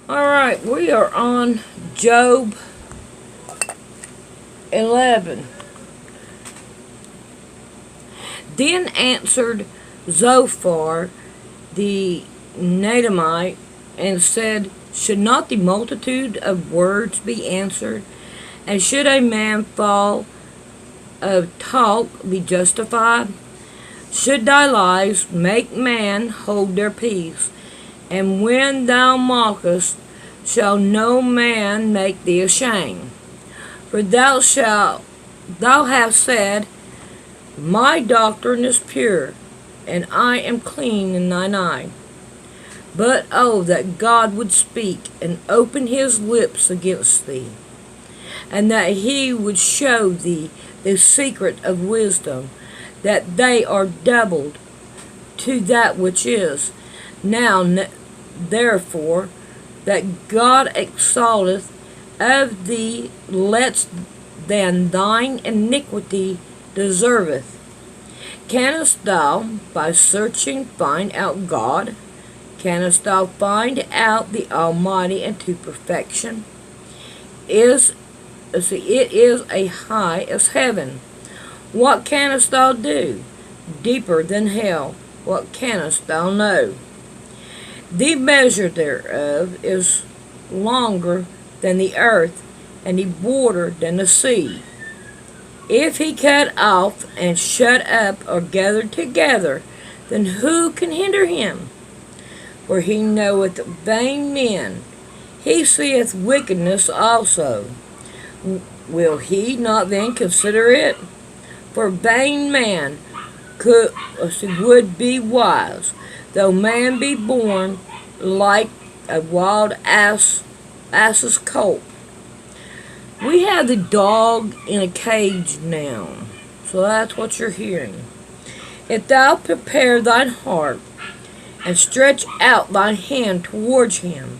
Alright, we are on Job 11. Then answered Zophar the Naamite and said, Should not the multitude of words be answered? And should a man fall of talk be justified? Should thy lies make man hold their peace? And when thou mockest, shall no man make thee ashamed? For thou hast said, My doctrine is pure, and I am clean in thine eye. But oh, that God would speak and open his lips against thee, and that he would show thee the secret of wisdom, that they are doubled to that which is. Now therefore, that God exalteth of thee less than thine iniquity deserveth. Canst thou by searching find out God? Canst thou find out the Almighty unto perfection? It is a high as heaven. What canst thou do? Deeper than hell. What canst thou know? The measure thereof is longer than the earth, and the border than the sea. If he cut off and shut up or gathered together, then who can hinder him? For he knoweth vain men, he seeth wickedness also. Will he not then consider it? For vain man would be wise, though man be born like a wild ass's colt. We have the dog in a cage now, so that's what you're hearing. If thou prepare thine heart, and stretch out thy hand towards him,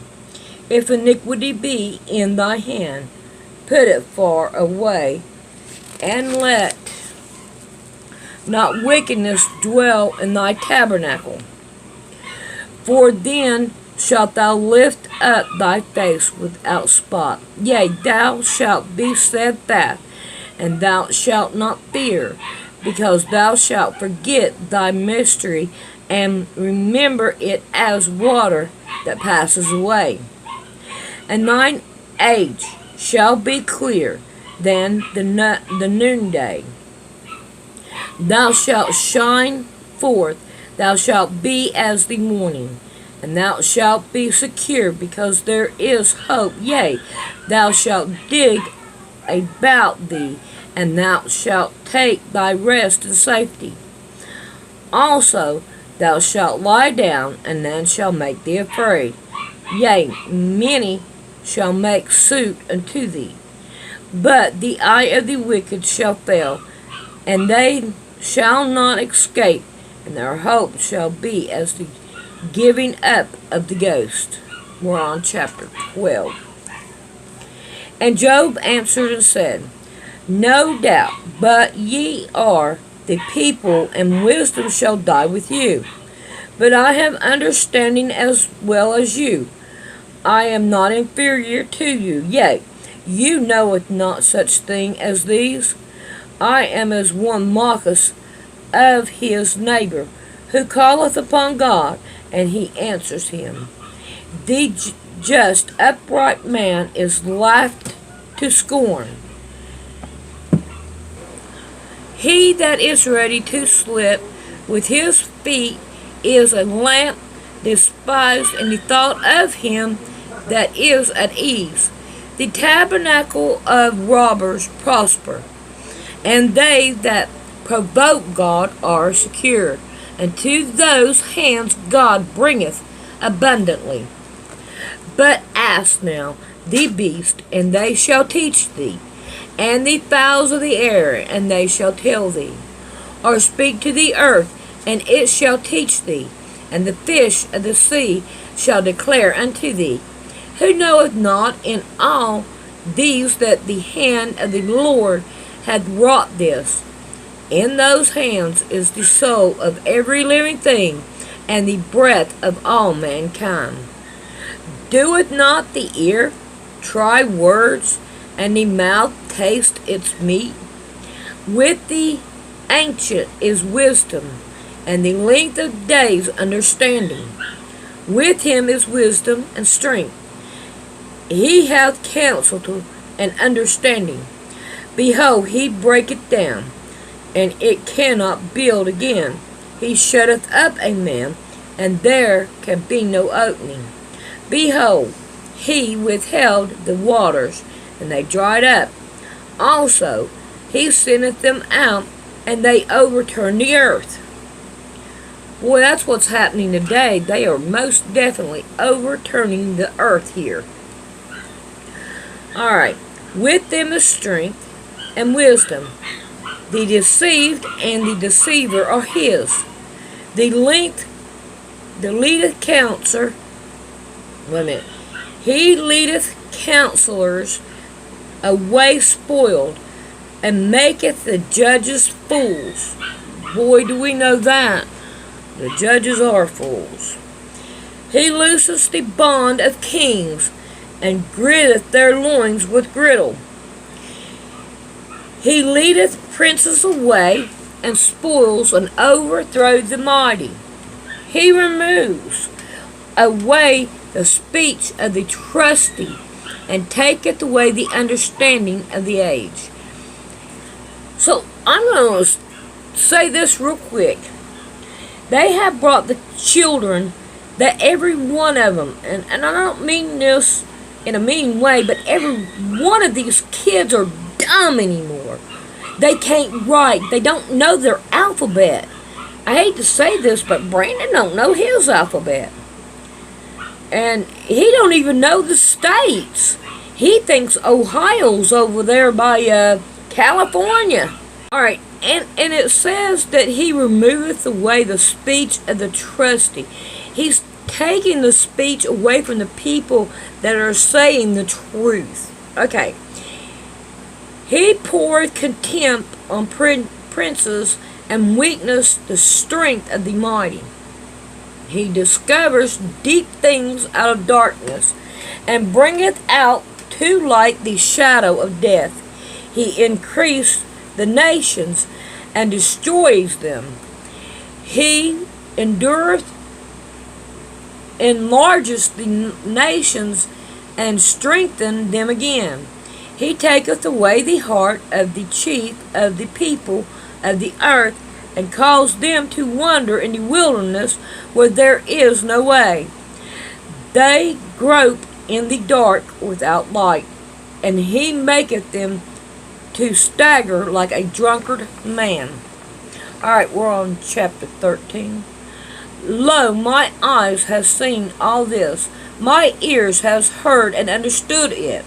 if iniquity be in thy hand, put it far away, and let not wickedness dwell in thy tabernacle. For then shalt thou lift up thy face without spot. Yea, thou shalt be steadfast, and thou shalt not fear, because thou shalt forget thy mystery, and remember it as water that passes away. And thine age shall be clear than the noonday. Thou shalt shine forth, thou shalt be as the morning, and thou shalt be secure, because there is hope. Yea, thou shalt dig about thee, and thou shalt take thy rest in safety. Also, thou shalt lie down, and none shall make thee afraid. Yea, many shall make suit unto thee. But the eye of the wicked shall fail, and they shall not escape, and their hope shall be as the giving up of the ghost. We're on chapter 12. And Job answered and said, No doubt, but ye are the people, and wisdom shall die with you. But I have understanding as well as you. I am not inferior to you. Yea, you knoweth not such thing as these. I am as one mocketh of his neighbor, who calleth upon God, and he answers him. The just upright man is laughed to scorn. He that is ready to slip with his feet is a lamp despised, and the thought of him that is at ease. The tabernacle of robbers prosper, and they that provoke God are secure. And to those hands God bringeth abundantly. But ask now the beast, and they shall teach thee, and the fowls of the air, and they shall tell thee. Or speak to the earth, and it shall teach thee, and the fish of the sea shall declare unto thee. Who knoweth not in all these that the hand of the Lord hath wrought this? In those hands is the soul of every living thing, and the breath of all mankind. Doeth not the ear try words, and the mouth taste its meat? With the ancient is wisdom, and the length of days understanding. With him is wisdom and strength. He hath counsel and understanding. Behold, he breaketh down, and it cannot build again. He shutteth up a man, and there can be no opening. Behold, he withheld the waters, and they dried up. Also, he sendeth them out, and they overturn the earth. Boy, that's what's happening today. They are most definitely overturning the earth here. Alright, with them is strength and wisdom. The deceived and the deceiver are his. The leadeth counselor. Wait a minute. He leadeth counselors away spoiled, and maketh the judges fools. Boy, do we know that. The judges are fools. He looseth the bond of kings, and girdeth their loins with girdle. He leadeth princes away, and spoils and overthrows the mighty. He removes away the speech of the trusty, and taketh away the understanding of the age. So I'm going to say this real quick. They have brought the children, that every one of them, and I don't mean this in a mean way, but every one of these kids are dumb anymore. They can't write. They don't know their alphabet. I hate to say this, but Brandon don't know his alphabet. And he don't even know the states. He thinks Ohio's over there by California. Alright, and it says that he removeth away the speech of the trusty. He's taking the speech away from the people that are saying the truth. Okay. He poureth contempt on princes, and weakness the strength of the mighty. He discovers deep things out of darkness, and bringeth out to light the shadow of death. He increased the nations, and destroys them. He enlargeth the nations, and strengtheneth them again. He taketh away the heart of the chief of the people of the earth, and caused them to wander in the wilderness where there is no way. They grope in the dark without light, and he maketh them to stagger like a drunkard man. Alright, we're on chapter 13. Lo, my eyes have seen all this. My ears has heard and understood it.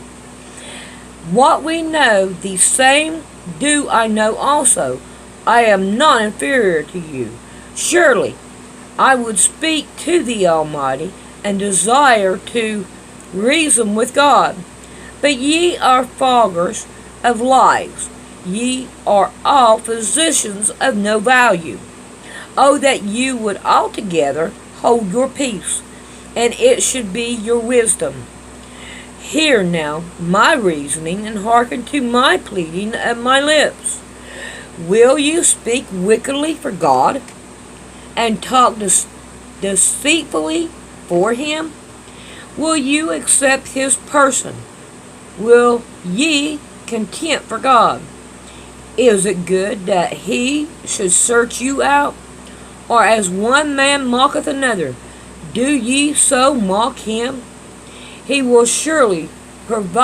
What we know, the same do I know also. I am not inferior to you. Surely, I would speak to the Almighty, and desire to reason with God. But ye are foggers of lies. Ye are all physicians of no value. Oh, that you would altogether hold your peace, and it should be your wisdom. Hear now my reasoning, and hearken to my pleading of my lips. Will you speak wickedly for God, and talk deceitfully for him? Will you accept his person? Will ye contempt for God? Is it good that he should search you out? Or as one man mocketh another, do ye so mock him? He will surely prove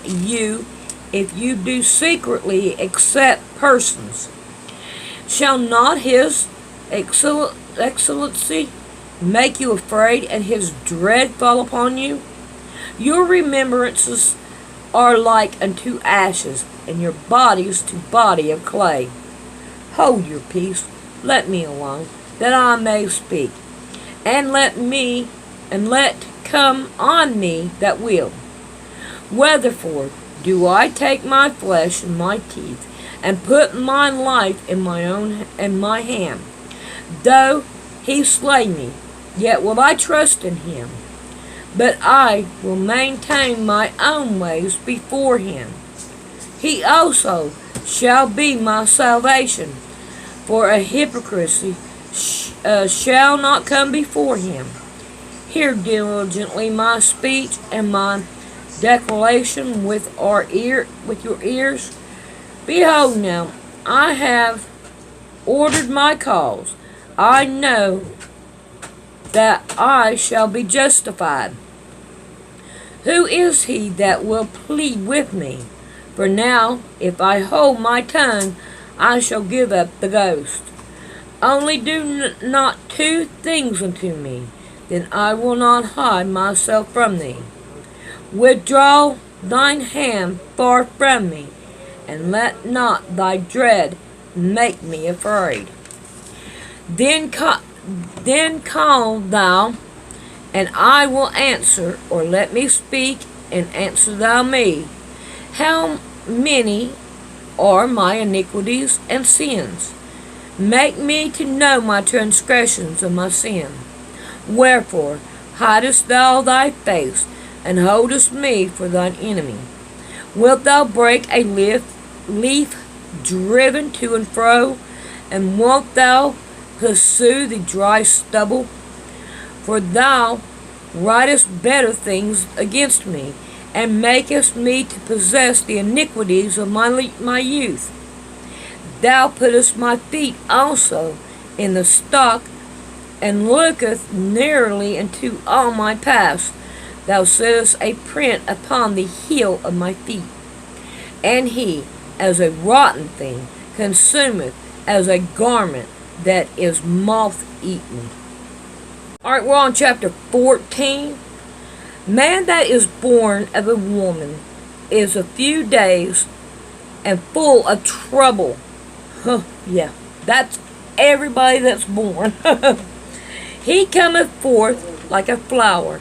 you if you do secretly accept persons. Shall not his excellency make you afraid, and his dread fall upon you? Your remembrances are like unto ashes, and your bodies to body of clay. Hold your peace, let me alone, that I may speak, and let come on me that will. Wherefore do I take my flesh in my teeth, and put my life in my hand? Though he slay me, yet will I trust in him. but I will maintain my own ways before him. He also shall be my salvation, for a hypocrisy shall not come before him. Hear diligently my speech and my declaration with your ears. Behold now, I have ordered my cause. I know that I shall be justified. Who is he that will plead with me? For now, if I hold my tongue, I shall give up the ghost. Only do not two things unto me, then I will not hide myself from thee. Withdraw thine hand far from me, and let not thy dread make me afraid. Then call thou, and I will answer, or let me speak, and answer thou me. How many are my iniquities and sins? Make me to know my transgressions and my sin. Wherefore hidest thou thy face, and holdest me for thine enemy? Wilt thou break a leaf driven to and fro, and wilt thou pursue the dry stubble? For thou writest better things against me, and makest me to possess the iniquities of my youth. Thou puttest my feet also in the stock, and looketh narrowly into all my paths. Thou settest a print upon the heel of my feet. And he, as a rotten thing, consumeth as a garment that is moth-eaten. Alright, we're on chapter 14. Man that is born of a woman is a few days and full of trouble. Yeah, that's everybody that's born. He cometh forth like a flower,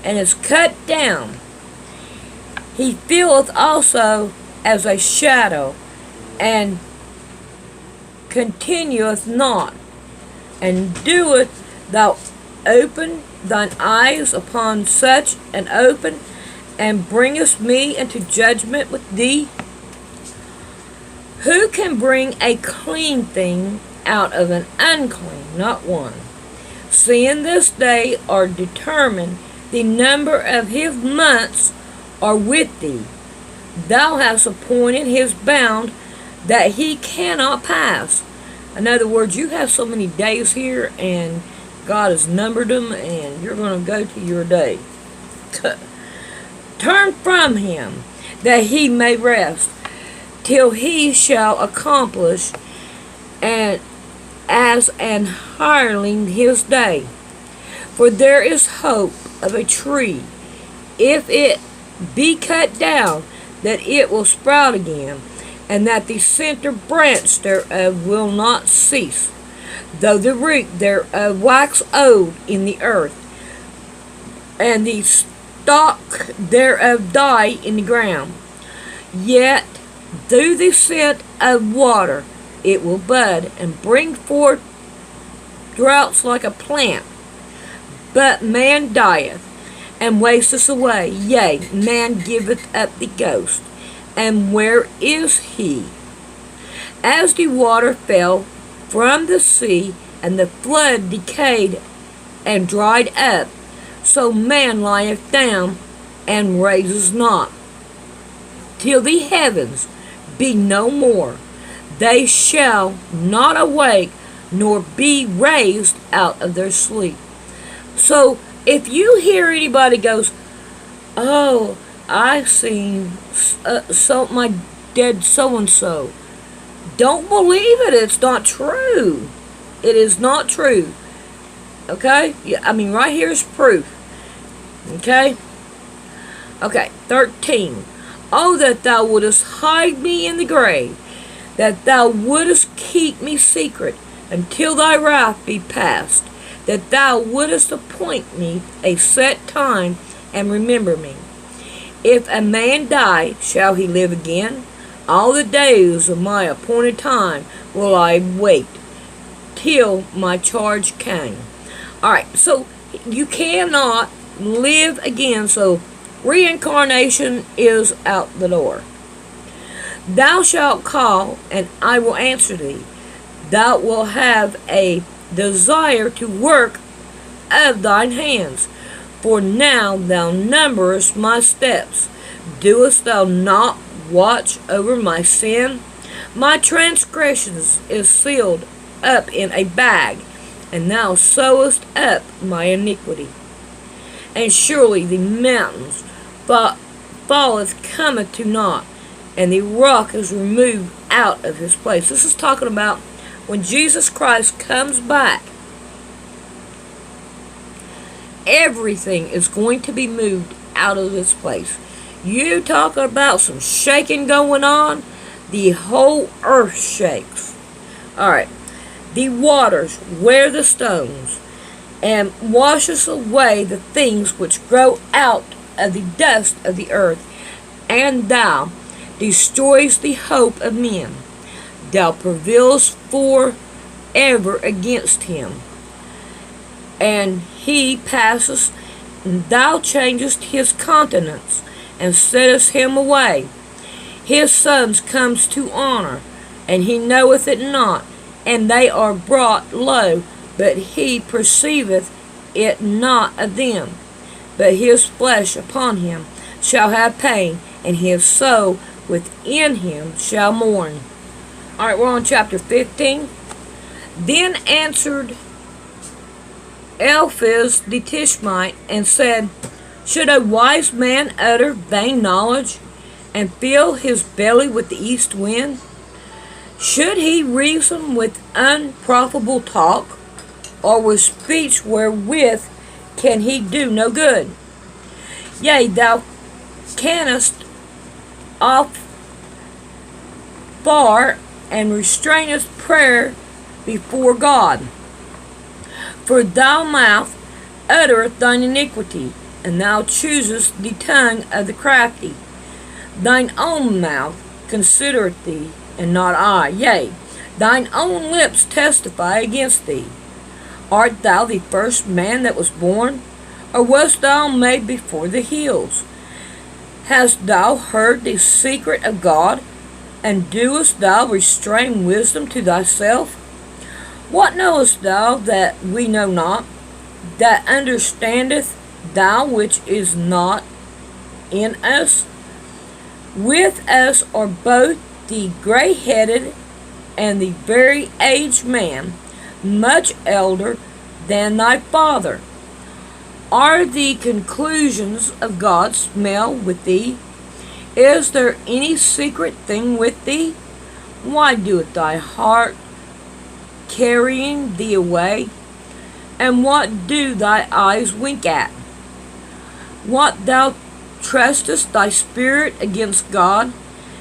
and is cut down. He feeleth also as a shadow, and continueth not. And doeth thou open thine eyes upon such an open, and bringest me into judgment with thee? Who can bring a clean thing out of an unclean? Not one. Seeing this day are determined, the number of his months are with thee. Thou hast appointed his bound, that he cannot pass. In other words, you have so many days here, and God has numbered them, and you're going to go to your day. Turn from him, that he may rest, till he shall accomplish, and as an hireling his day. For there is hope of a tree, if it be cut down, that it will sprout again, and that the center branch thereof will not cease, though the root thereof wax old in the earth, and the stalk thereof die in the ground. Yet through the scent of water it will bud, and bring forth droughts like a plant. But man dieth, and wasteth away, yea, man giveth up the ghost. And where is he? As the water fell from the sea, and the flood decayed and dried up, so man lieth down, and raises not, till the heavens be no more. They shall not awake, nor be raised out of their sleep. So, if you hear anybody goes, oh, I seen my dead so-and-so, don't believe it. It's not true. It is not true. Okay? Yeah, I mean, right here is proof. Okay? Okay, 13. Oh, that thou wouldest hide me in the grave, that thou wouldest keep me secret until thy wrath be past, that thou wouldest appoint me a set time, and remember me. If a man die, shall he live again? All the days of my appointed time will I wait, till my charge came. Alright, so you cannot live again. So reincarnation is out the door. Thou shalt call, and I will answer thee. Thou wilt have a desire to work of thine hands. For now thou numberest my steps. Doest thou not watch over my sin? My transgressions is sealed up in a bag, and thou sewest up my iniquity. And surely the mountains falleth cometh to naught, and the rock is removed out of his place. This is talking about when Jesus Christ comes back. Everything is going to be moved out of this place. You talk about some shaking going on, the whole earth shakes. Alright. The waters wear the stones, and washes away the things which grow out of the dust of the earth, and thou destroys the hope of men. Thou prevailest for ever against him, and he passes, and thou changest his countenance, and settest him away. His sons comes to honor, and he knoweth it not, and they are brought low, but he perceiveth it not of them. But his flesh upon him shall have pain, and his soul within him shall mourn. Alright, we're on chapter 15. Then answered Eliphaz the Tishbite, and said, Should a wise man utter vain knowledge, and fill his belly with the east wind? Should he reason with unprofitable talk, or with speech wherewith can he do no good? Yea, thou canst off far, and restrainest prayer before God. For thy mouth uttereth thine iniquity, and thou choosest the tongue of the crafty. Thine own mouth considereth thee, and not I. Yea, thine own lips testify against thee. Art thou the first man that was born, or wast thou made before the hills? Hast thou heard the secret of God, and doest thou restrain wisdom to thyself? What knowest thou that we know not? That understandeth thou which is not in us? With us are both the gray-headed and the very aged man, much elder than thy father. Are the conclusions of God smell with thee? Is there any secret thing with thee? Why doeth thy heart carrying thee away? And what do thy eyes wink at? What thou trustest thy spirit against God,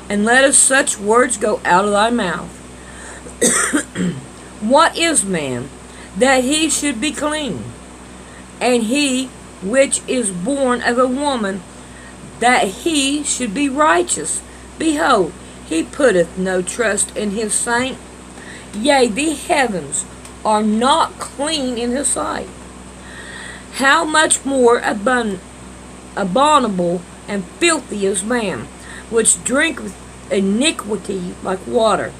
and lettest such words go out of thy mouth? What is man, that he should be clean? And he which is born of a woman, that he should be righteous? Behold, he putteth no trust in his saint. Yea, the heavens are not clean in his sight. How much more abominable and filthy is man, which drinketh iniquity like water.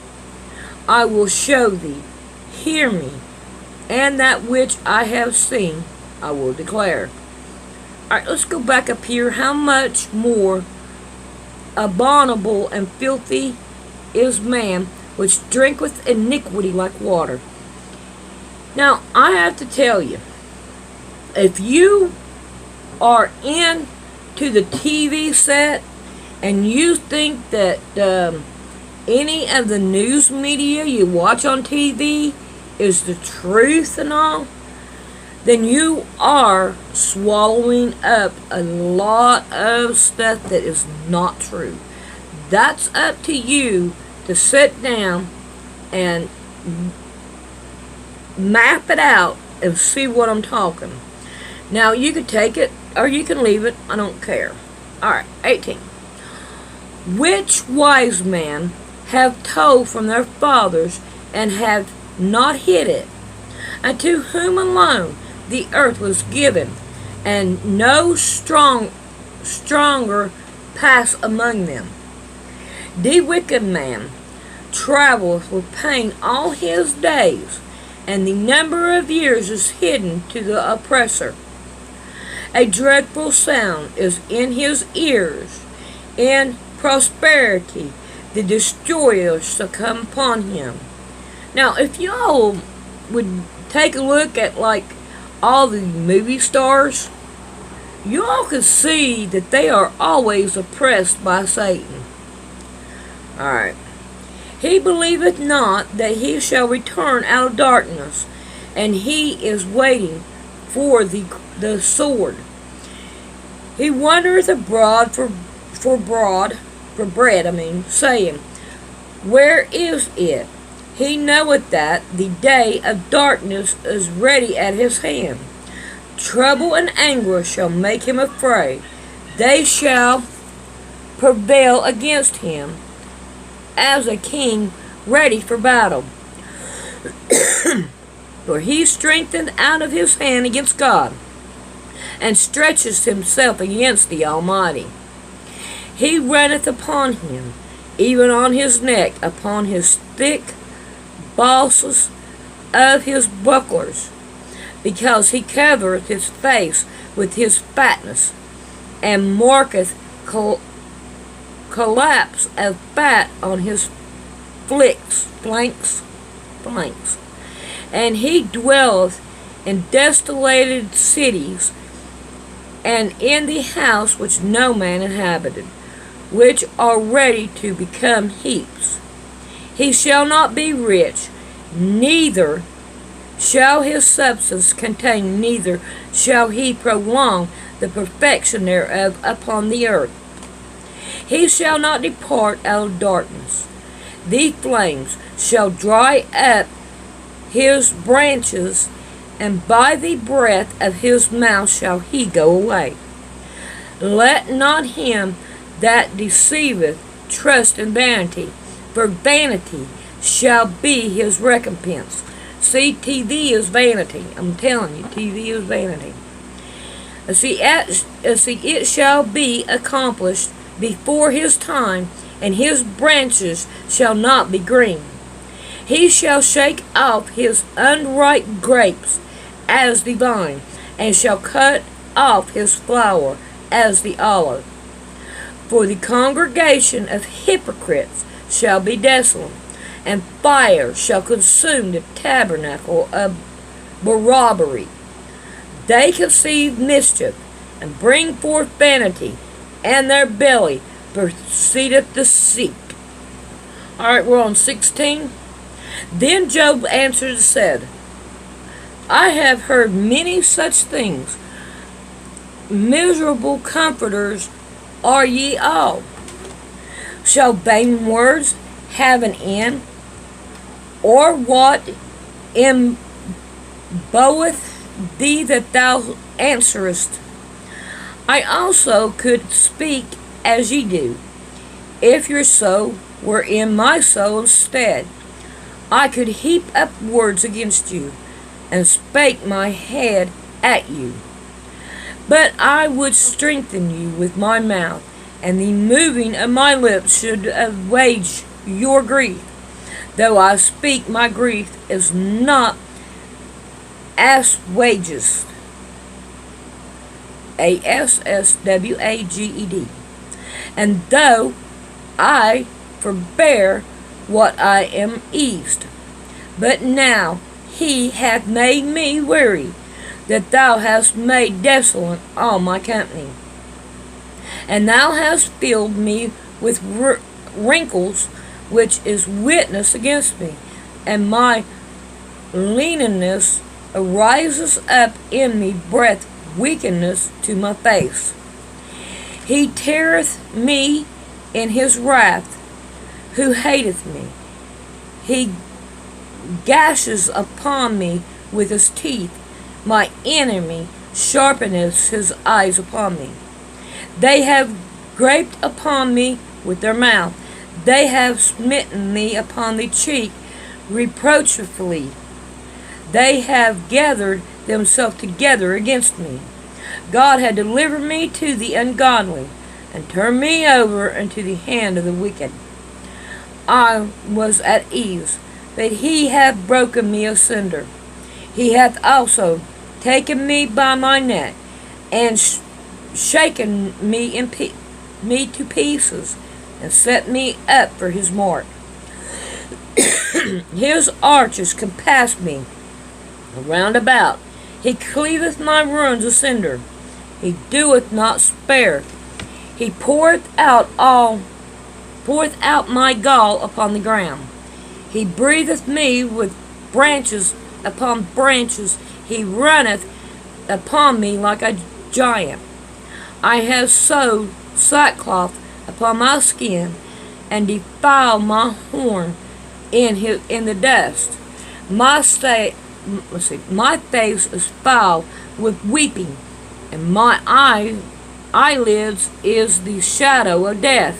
I will show thee, hear me, and that which I have seen I will declare. Alright, let's go back up here. How much more abominable and filthy is man, which drinketh iniquity like water. Now, I have to tell you, if you are into the TV set and you think that any of the news media you watch on TV is the truth and all, then you are swallowing up a lot of stuff that is not true. That's up to you to sit down and map it out and see what I'm talking. Now, you can take it or you can leave it. I don't care. Alright, 18. Which wise man have told from their fathers, and have not hid it? And to whom alone the earth was given, and no stronger pass among them. The wicked man travels with pain all his days, and the number of years is hidden to the oppressor. A dreadful sound is in his ears. In prosperity, the destroyer shall come upon him. Now, if y'all would take a look at like all the movie stars, you all can see that they are always oppressed by Satan. Alright. He believeth not that he shall return out of darkness, and he is waiting for the sword. He wandereth abroad for bread, saying, Where is it? He knoweth that the day of darkness is ready at his hand. Trouble and anguish shall make him afraid. They shall prevail against him as a king ready for battle. For he strengthened out of his hand against God, and stretches himself against the Almighty. He runneth upon him, even on his neck, upon his thick bosses of his bucklers, because he covereth his face with his fatness, and marketh collapse of fat on his flanks, and he dwelleth in desolated cities, and in the house which no man inhabited, which are ready to become heaps. He shall not be rich, neither shall his substance contain, neither shall he prolong the perfection thereof upon the earth. He shall not depart out of darkness. The flames shall dry up his branches, and by the breath of his mouth shall he go away. Let not him that deceiveth trust in vanity, for vanity shall be his recompense. See, TV is vanity. I'm telling you, TV is vanity. See, it shall be accomplished before his time, and his branches shall not be green. He shall shake off his unripe grapes as the vine, and shall cut off his flower as the olive. For the congregation of hypocrites shall be desolate, and fire shall consume the tabernacle of robbery. They conceive mischief, and bring forth vanity, and their belly proceedeth deceit. Alright, we're on 16. Then Job answered and said, I have heard many such things. Miserable comforters are ye all. Shall vain words have an end? Or what emboweth thee that thou answerest? I also could speak as ye do, if your soul were in my soul's stead. I could heap up words against you, and spake my head at you. But I would strengthen you with my mouth, and the moving of my lips should assuage your grief. Though I speak, my grief is not assuaged. ASSWAGED. And though I forbear, what I am eased. But now he hath made me weary, that thou hast made desolate all my company. And thou hast filled me with wrinkles, which is witness against me, and my leanness arises up in me, breath weakness to my face. He teareth me in his wrath, who hateth me. He gashes upon me with his teeth. My enemy sharpeneth his eyes upon me. They have graped upon me with their mouth. They have smitten me upon the cheek reproachfully. They have gathered themselves together against me. God had delivered me to the ungodly, and turned me over into the hand of the wicked. I was at ease, but he hath broken me asunder. He hath also taken me by my neck, and shaken me me to pieces, and set me up for his mark. His arches compass me round about. He cleaveth my ruins asunder. He doeth not spare. He poureth out my gall upon the ground. He breatheth me with branches upon branches. He runneth upon me like a giant. I have sewed sackcloth upon my skin, and defiled my horn in the dust. My face is foul with weeping, and my eyelids is the shadow of death.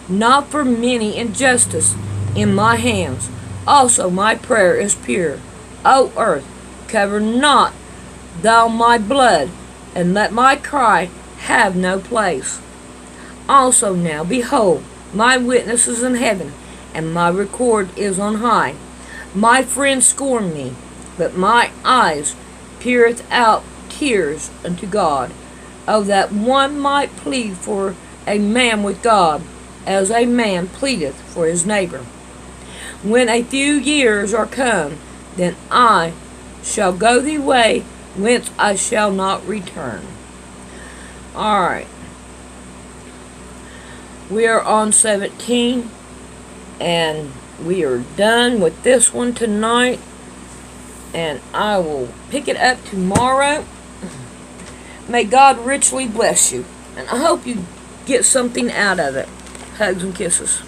Not for many injustice in my hands. Also my prayer is pure. O earth, cover not thou my blood, and let my cry have no place. Also now, behold, my witness is in heaven, and my record is on high. My friends scorn me, but my eyes peereth out tears unto God. Oh, that one might plead for a man with God, as a man pleadeth for his neighbor. When a few years are come, then I shall go the way whence I shall not return. Alright. We are on 17, and we are done with this one tonight, and I will pick it up tomorrow. May God richly bless you, and I hope you get something out of it. Hugs and kisses.